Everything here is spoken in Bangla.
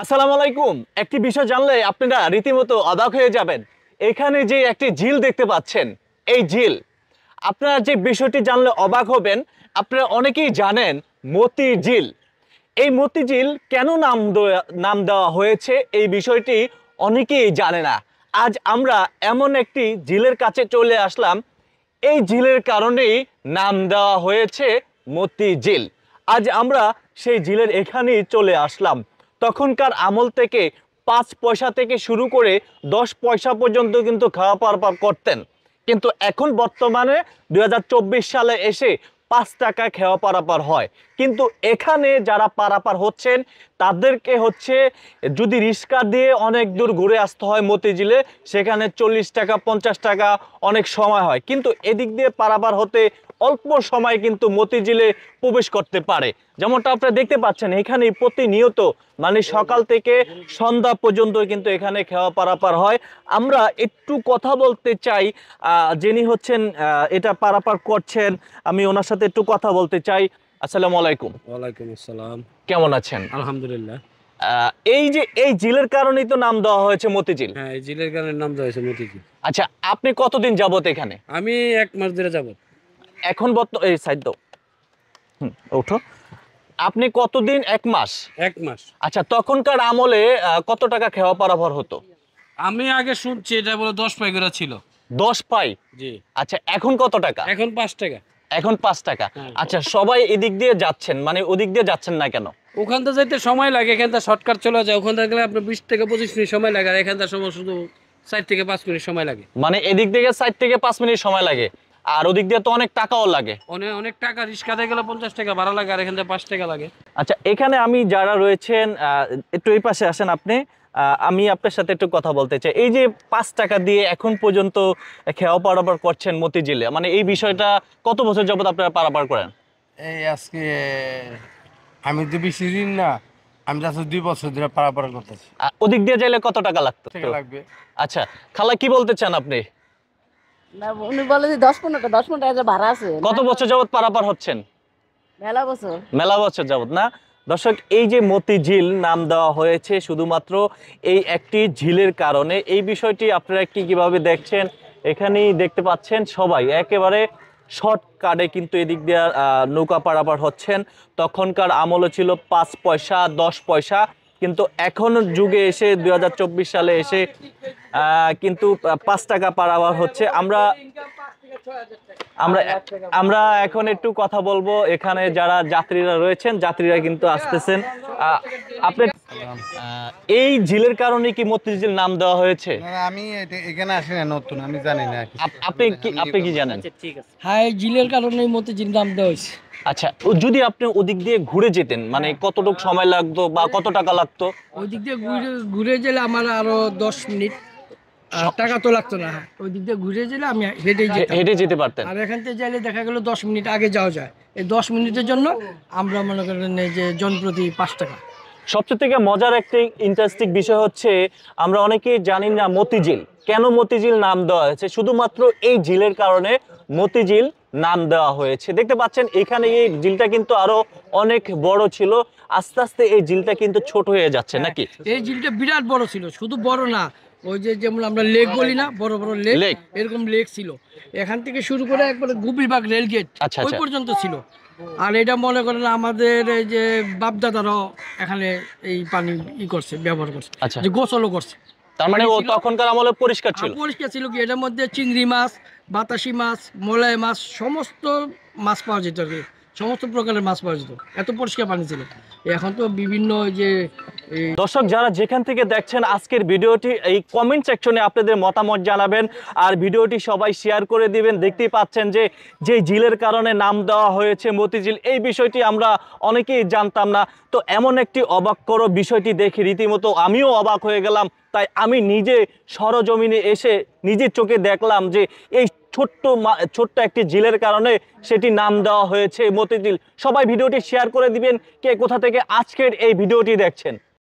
আসসালামু আলাইকুম। একটি বিষয় জানলে আপনারা রীতিমতো অবাক হয়ে যাবেন। এখানে যে একটি ঝিল দেখতে পাচ্ছেন, এই ঝিল আপনারা যে বিষয়টি জানলে অবাক হবেন। আপনারা অনেকেই জানেন মতি ঝিল। এই মতি ঝিল কেন নাম দেওয়া হয়েছে এই বিষয়টি অনেকেই জানে না। আজ আমরা এমন একটি ঝিলের কাছে চলে আসলাম, এই ঝিলের কারণেই নাম দেওয়া হয়েছে মতি ঝিল। আজ আমরা সেই ঝিলের এখানেই চলে আসলাম। তখনকার আমল থেকে ৫ পয়সা থেকে শুরু করে ১০ পয়সা পর্যন্ত কিন্তু খাওয়া পারাপার করতেন, কিন্তু এখন বর্তমানে ২০২৪ সালে এসে ৫ টাকা খাওয়া পারাপার হয়। কিন্তু এখানে যারা পারাপার হচ্ছেন তাদেরকে হচ্ছে যদি রিক্সা দিয়ে অনেক দূর ঘুরে আসতে হয় মতিঝিলে, সেখানে ৪০ টাকা ৫০ টাকা অনেক সময় হয়। কিন্তু এদিক দিয়ে পারাপার হতে অল্প সময় কিন্তু মতিঝিলে প্রবেশ করতে পারে। যেমনটা আপনারা দেখতে পাচ্ছেন এখানে প্রতিনিয়ত মানে সকাল থেকে সন্ধ্যা পর্যন্ত কিন্তু এখানে খাওয়া পারাপার হয়। আমরা একটু কথা বলতে চাই, যিনি হচ্ছেন এটা পারাপার করছেন, আমি ওনার সাথে একটু কথা বলতে চাই। আসসালামু আলাইকুম। ওয়ালাইকুম আসসালাম। কেমন আছেন? আলহামদুলিল্লাহ। এই যে এই ঝিলের কারণেই তো নাম দেওয়া হয়েছে মতিঝিল। হ্যাঁ, এই জিলের গানের নাম দেওয়া হয়েছে মতিঝিল। আচ্ছা, আপনি কতদিন যাবত এখানে? আমি ১ মাস ধরে যাবো। এখন এই সাইড দাও, ওঠো। আপনি কতদিন? ১ মাস। ১ মাস। আচ্ছা, তখনকার আমলে কত টাকা খাওয়া পারাপার হতো? আমি আগে শুনছি এটা বলে ১০ পাই করে ছিল। ১০ পাই? জি। আচ্ছা, এখন কত টাকা? এখন ৫ টাকা। এখন ৫ টাকা। হ্যাঁ। আচ্ছা, সবাই এদিক দিয়ে যাচ্ছেন, মানে ওদিক দিয়ে যাচ্ছেন না কেন? ওখান থেকে যাইতে সময় লাগে, এখান থেকে শর্টকাট চলে যায়। ওখান থেকে গেলে আপনার ২০ থেকে ২৫ মিনিট সময় লাগে, আর এখান থেকে সময় শুধু ৪ থেকে ৫ মিনিট সময় লাগে। মানে এদিক থেকে ৪ থেকে ৫ মিনিট সময় লাগে, আর ওদিক দিয়ে তো অনেক টাকাও লাগে। অনেক অনেক টাকা, রিক্সাতে গেলে ৫০ টাকা ভাড়া লাগে, আর এখান থেকে ৫ টাকা লাগে। আচ্ছা, এখানে আমি যারা রয়েছেন একটু এই পাশে আসেন আপনি। আমি আপনার সাথে একটু কথা বলতে চাই। এই যে ৫ টাকা দিয়ে এখন পর্যন্ত খেওয়া পারাপার করছেন মতিঝিলে, মানে এই বিষয়টা কত বছর যাবত আপনারা পারাপার করেন? এই আজকে আমি তো বেশি দিন না, আমি যাচ্ছি ২ বছর ধরে পারাপার করতেছি। ওদিক দিয়ে যাইলে কত টাকা লাগতো? টাকা লাগবে। আচ্ছা, খালা কি বলতে চান আপনি? না, উনি বলে যে ১০-১৫ টাকা ভাড়া আছে। কত বছর যাবত পারাপার হচ্ছেন? মেলা বছর। মেলা বছর যাবত না? দর্শক, এই যে মতিঝিল নাম দেওয়া হয়েছে শুধুমাত্র এই একটি ঝিলের কারণে। এই বিষয়টি আপনারা কিভাবে দেখছেন? এখানেই দেখতে পাচ্ছেন সবাই একেবারে শর্টকাটে কিন্তু এদিক দিয়ে নৌকা পারাপার হচ্ছেন। তখনকার আমলে ছিল ৫ পয়সা ১০ পয়সা, কিন্তু এখন যুগে এসে ২০২৪ সালে এসে কিন্তু ৫ টাকা পারাপার হচ্ছে। আমরা আমরা আমরা এখন একটু কথা বলবো। এখানে যারা যাত্রীরা রয়েছেন, যাত্রীরা কিন্তু আসতেছেন। আপনি এই ঝিলের কারণে কি মতিঝিল নাম দেওয়া হয়েছে? না, আমি এখানে আসি না, নতুন, আমি জানি না। আপনি কি জানেন? হ্যাঁ, এই ঝিলের কারণে মতিঝিল নাম দেওয়া হয়েছে। আচ্ছা, যদি আপনি ওদিক দিয়ে ঘুরে যেতেন, মানে কতটুকু সময় লাগতো বা কত টাকা লাগতো? ওই দিক দিয়ে ঘুরে ঘুরে গেলে আমার আরো ১০ মিনিট, টাকা তো লাগতো না। ওই দিক দিয়ে ঘুরে গেলে আমি হেঁটে যেতে পারতেন? আর এখান থেকে যাইলে দেখা গেল ১০ মিনিট আগে যাওয়া যায়। এই ১০ মিনিটের জন্য আমরা মনে করেন এই যে জনপ্রতি ৫ টাকা। সবচেয়ে থেকে মজার একটি ইন্টারেস্টিং বিষয় হচ্ছে আমরা অনেকেই জানি না মতিঝিল কেন মতিঝিল নাম দেওয়া হয়েছে। শুধুমাত্র এই ঝিলের কারণে মতিঝিল নাম দেওয়া হয়েছে। দেখতে পাচ্ছেন এখানে এই ঝিলটা কিন্তু আরো অনেক বড় ছিল, আস্তে আস্তে এই ঝিলটা কিন্তু ছোট হয়ে যাচ্ছে নাকি? এই ঝিলটা বিরাট বড় ছিল, শুধু বড় না, ওই যে যেমন আমরা লেক বলি না, বড় বড় লেক, এরকম লেক ছিল। এখান থেকে শুরু করে একবারে গুপিবাগ রেল গেট ওই পর্যন্ত ছিল। আর এটা মনে করেন আমাদের এই যে বাপদাদারাও এখানে এই পানি করছে, ব্যবহার করছে, যে গোসলও করছে। তার মানে ও তখনকার আমলে পরিষ্কার ছিল। পরিষ্কার ছিল কি, এটার মধ্যে চিংড়ি মাছ, বাতাসি মাছ, মলাই মাছ, সমস্ত মাছ পাওয়া যেত আর কি, সমস্ত প্রকারের মাছ পাওয়া যেত, এত পরিষ্কার পানি ছিল। এখন তো বিভিন্ন যে দর্শক যারা যেখান থেকে দেখছেন আজকের ভিডিওটি, এই কমেন্ট সেকশনে আপনাদের মতামত জানাবেন, আর ভিডিওটি সবাই শেয়ার করে দিবেন। দেখতেই পাচ্ছেন যে যে ঝিলের কারণে নাম দেওয়া হয়েছে মতিঝিল, এই বিষয়টি আমরা অনেকেই জানতাম না। তো এমন একটি অবাক কর বিষয়টি দেখে রীতিমতো আমিও অবাক হয়ে গেলাম। তাই আমি নিজে সরজমিনে এসে নিজের চোখে দেখলাম যে এই ছোট্ট একটি ঝিলের কারণে সেটি নাম দেওয়া হয়েছে মতিঝিল। সবাই ভিডিওটি শেয়ার করে দিবেন কে কোথা থেকে আজকের এই ভিডিওটি দেখছেন।